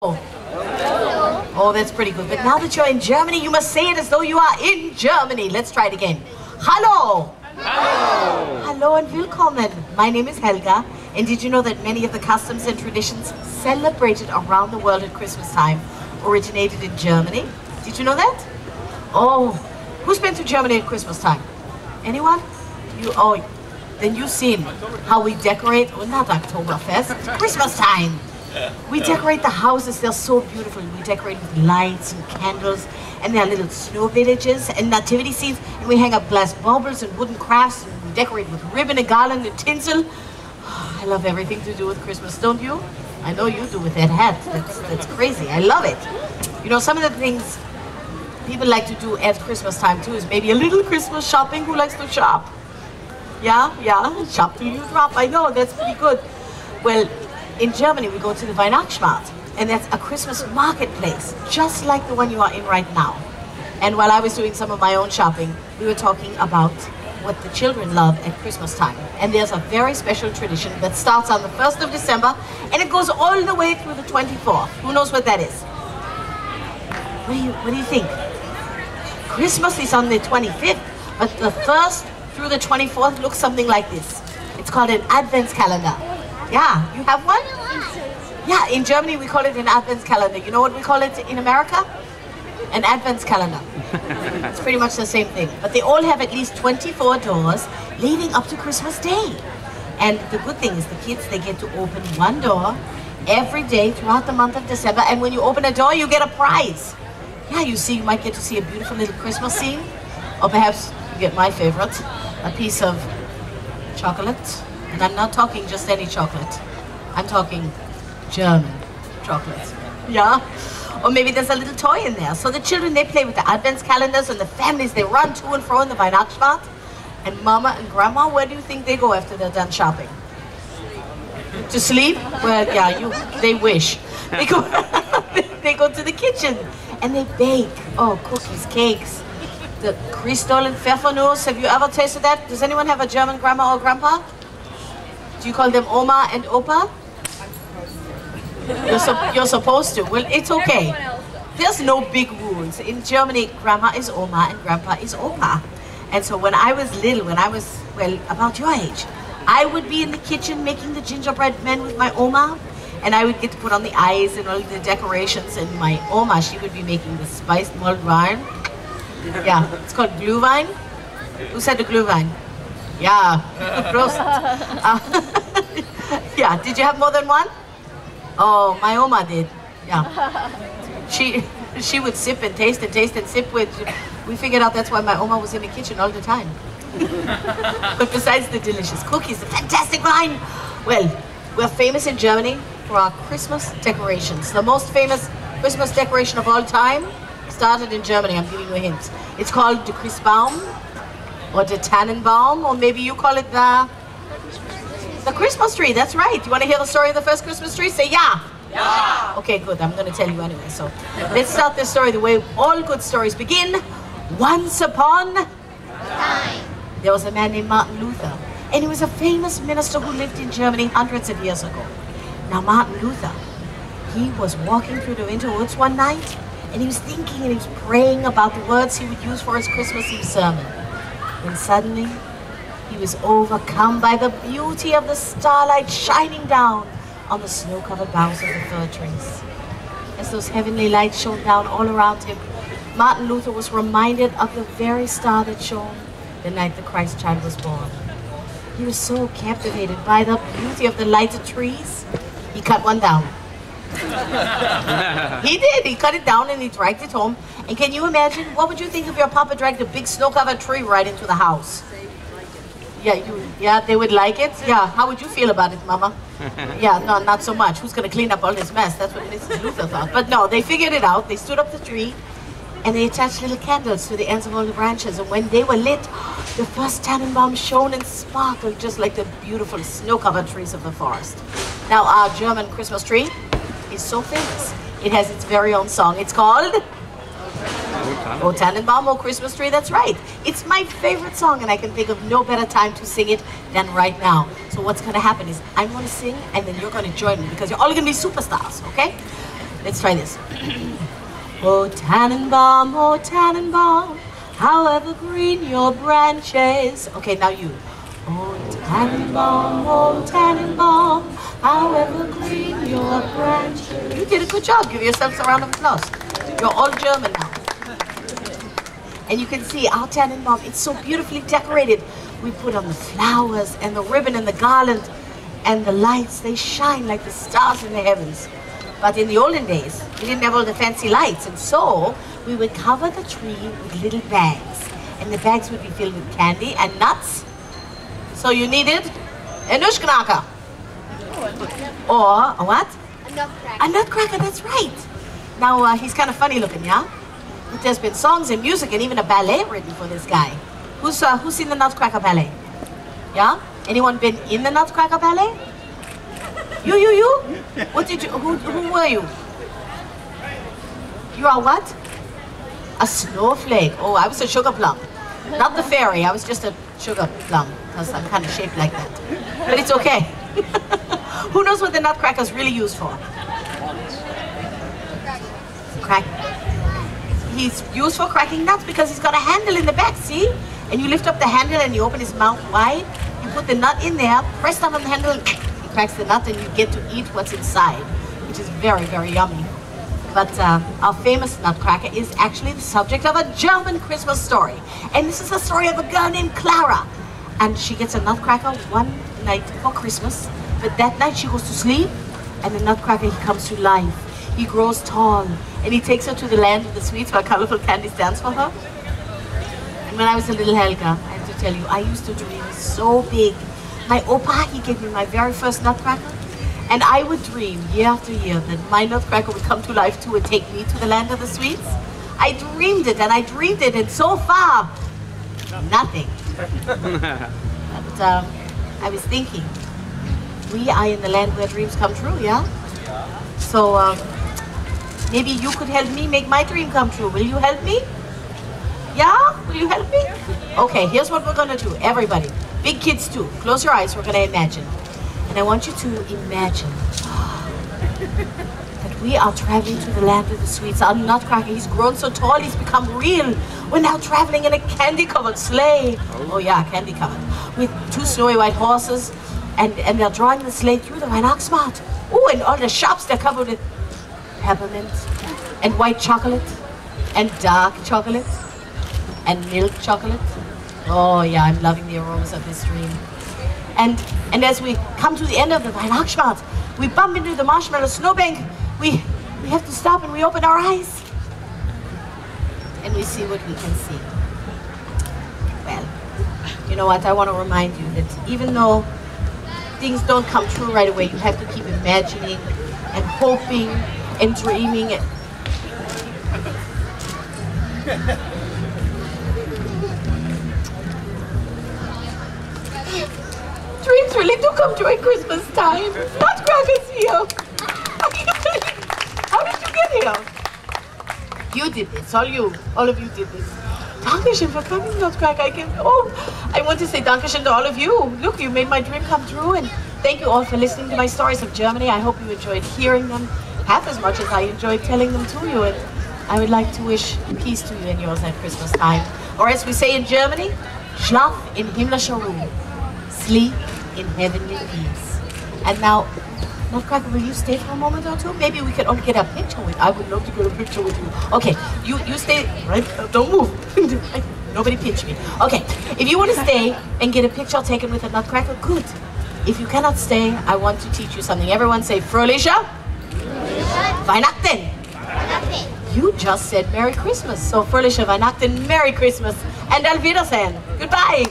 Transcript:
Oh, that's pretty good. But now that you're in Germany, you must say it as though you are in Germany. Let's try it again. Hallo! Hallo! Hallo and willkommen. My name is Helga. And did you know that many of the customs and traditions celebrated around the world at Christmas time originated in Germany? Did you know that? Oh, who's been to Germany at Christmas time? Anyone? Then you've seen how we decorate, well, not Oktoberfest, it's Christmas time. We decorate the houses, they're so beautiful. We decorate with lights and candles, and there are little snow villages and nativity scenes, and we hang up glass baubles and wooden crafts, and we decorate with ribbon and garland and tinsel. Oh, I love everything to do with Christmas, don't you? I know you do with that hat. That's crazy. I love it. You know, some of the things people like to do at Christmas time too is maybe a little Christmas shopping. Who likes to shop? Yeah, shop till you drop. I know, that's pretty good. Well, in Germany, we go to the Weihnachtsmarkt, and that's a Christmas marketplace, just like the one you are in right now. And while I was doing some of my own shopping, we were talking about what the children love at Christmas time. And there's a very special tradition that starts on the 1st of December, and it goes all the way through the 24th. Who knows what that is? What do you think? Christmas is on the 25th, but the 1st through the 24th looks something like this. It's called an Advents calendar. Yeah, you have one? Yeah, in Germany we call it an Advents calendar. You know what we call it in America? An Advents calendar. It's pretty much the same thing. But they all have at least 24 doors leading up to Christmas Day. And the good thing is the kids, they get to open one door every day throughout the month of December. And when you open a door, you get a prize. Yeah, you might get to see a beautiful little Christmas scene. Or perhaps you get my favorite, a piece of chocolate. And I'm not talking just any chocolate. I'm talking German chocolate. Yeah? Or maybe there's a little toy in there. So the children, they play with the Advents calendars, and the families, they run to and fro in the Weihnachtsmarkt. And Mama and Grandma, where do you think they go after they're done shopping? To sleep? Well, yeah, they wish. They go, they go to the kitchen and they bake. Oh, cookies, cakes. The Christstollen and Pfeffernuss. Have you ever tasted that? Does anyone have a German grandma or grandpa? Do you call them Oma and Opa? You're supposed to. Well, it's okay. There's no big rules. In Germany, grandma is Oma and grandpa is Opa. And so when I was little, well, about your age, I would be in the kitchen making the gingerbread men with my Oma, and I would get to put on the eyes and all the decorations, and my Oma, she would be making the spiced mulled wine. Yeah, it's called Glühwein. Who said the Glühwein? Yeah, Prost. Yeah, did you have more than one? Oh, my Oma did. Yeah. She would sip and taste and taste and sip with. We figured out that's why my Oma was in the kitchen all the time. But besides the delicious cookies, the fantastic wine, well, we're famous in Germany for our Christmas decorations. The most famous Christmas decoration of all time started in Germany. I'm giving you a hint. It's called the Christbaum, or the Tannenbaum, or maybe you call it the Christmas tree. That's right. You want to hear the story of the first Christmas tree? Say yeah. Yeah. Okay, good. I'm going to tell you anyway. So let's start this story the way all good stories begin. Once upon a time, there was a man named Martin Luther, and he was a famous minister who lived in Germany hundreds of years ago. Now, Martin Luther, he was walking through the winter woods one night, and he was thinking and he was praying about the words he would use for his Christmas Eve sermon. When suddenly, he was overcome by the beauty of the starlight shining down on the snow-covered boughs of the fir trees. As those heavenly lights shone down all around him, Martin Luther was reminded of the very star that shone the night the Christ child was born. He was so captivated by the beauty of the lighted trees, he cut one down. He did. He cut it down and he dragged it home. And can you imagine, what would you think if your papa dragged a big snow-covered tree right into the house? Yeah, they would like it? Yeah, how would you feel about it, Mama? Yeah, no, not so much. Who's going to clean up all this mess? That's what Mrs. Luther thought. But no, they figured it out. They stood up the tree and they attached little candles to the ends of all the branches. And when they were lit, the first Tannenbaum shone and sparkled just like the beautiful snow-covered trees of the forest. Now, our German Christmas tree is so famous. It has its very own song. It's called O Tannenbaum, O Christmas Tree. That's right. It's my favorite song, and I can think of no better time to sing it than right now. So what's going to happen is I'm going to sing, and then you're going to join me, because you're all going to be superstars, okay? Let's try this. Oh Tannenbaum, how evergreen your branches. Okay, now you. Oh Tannenbaum, how evergreen your branches. You did a good job. Give yourselves a round of applause. You're all German now. And you can see our Tannenbaum, it's so beautifully decorated. We put on the flowers and the ribbon and the garland and the lights. They shine like the stars in the heavens. But in the olden days, we didn't have all the fancy lights, and so we would cover the tree with little bags. And the bags would be filled with candy and nuts. So you needed a Nutcracker. Or a what? A Nutcracker. A Nutcracker, that's right. Now, he's kind of funny looking, yeah? But there's been songs and music and even a ballet written for this guy. Who's seen the Nutcracker ballet? Yeah? Anyone been in the Nutcracker ballet? You? What did you, who were you? You are what? A snowflake. Oh, I was a sugar plum. Not the fairy, I was just a sugar plum, because I'm kind of shaped like that. But it's okay. Who knows what the Nutcracker is really used for? Crack. He's used for cracking nuts because he's got a handle in the back, see? And you lift up the handle and you open his mouth wide. You put the nut in there, press down on the handle, and he cracks the nut, and you get to eat what's inside, which is very, very yummy. But our famous Nutcracker is actually the subject of a German Christmas story. And this is the story of a girl named Clara. And she gets a Nutcracker one night for Christmas. But that night she goes to sleep, and the Nutcracker, he comes to life. He grows tall, and he takes her to the land of the sweets where colorful candy stands for her. And when I was a little Helga, I have to tell you, I used to dream so big. My Opa, he gave me my very first Nutcracker. And I would dream year after year that my Nutcracker would come to life too and take me to the land of the sweets. I dreamed it and I dreamed it, and so far, nothing. But I was thinking, we are in the land where dreams come true, yeah? So maybe you could help me make my dream come true. Will you help me? Yeah? Will you help me? Okay, here's what we're gonna do. Everybody, big kids too, close your eyes, we're gonna imagine. And I want you to imagine that we are traveling to the land of the sweets. Our Nutcracker, he's grown so tall, he's become real. We're now traveling in a candy-covered sleigh. Oh yeah, candy-covered. With 2 snowy white horses. And they're drawing the sleigh through the Weihnachtsmarkt. Oh, and all the shops, they're covered with peppermint and white chocolate and dark chocolate and milk chocolate. Oh yeah, I'm loving the aromas of this dream. And as we come to the end of the Weihnachtsmarkt, we bump into the marshmallow snowbank. We have to stop and we open our eyes. And we see what we can see. Well, you know what, I want to remind you that even though things don't come true right away, you have to keep imagining and hoping and dreaming. Dreams really do come true at Christmas time. Nutcracker's here. How did you get here? You did this, all of you did this. Dankeschön for coming, Nutcracker. I want to say Dankeschön to all of you. Look, you made my dream come true, and thank you all for listening to my stories of Germany. I hope you enjoyed hearing them half as much as I enjoyed telling them to you. And I would like to wish peace to you and yours at Christmas time. Or as we say in Germany, Schlaf in himmlischer Ruhe. Sleep in heavenly peace. And now, Nutcracker, will you stay for a moment or two? Maybe we can all get a picture with you. I would love to get a picture with you. Okay, you stay, right? Don't move. Nobody pinch me. Okay, if you want to stay and get a picture taken with a Nutcracker, good. If you cannot stay, I want to teach you something. Everyone say, Fröhliche Weihnachten. You just said Merry Christmas. So, Fröhliche Weihnachten, Merry Christmas, and Auf Wiedersehen. Goodbye.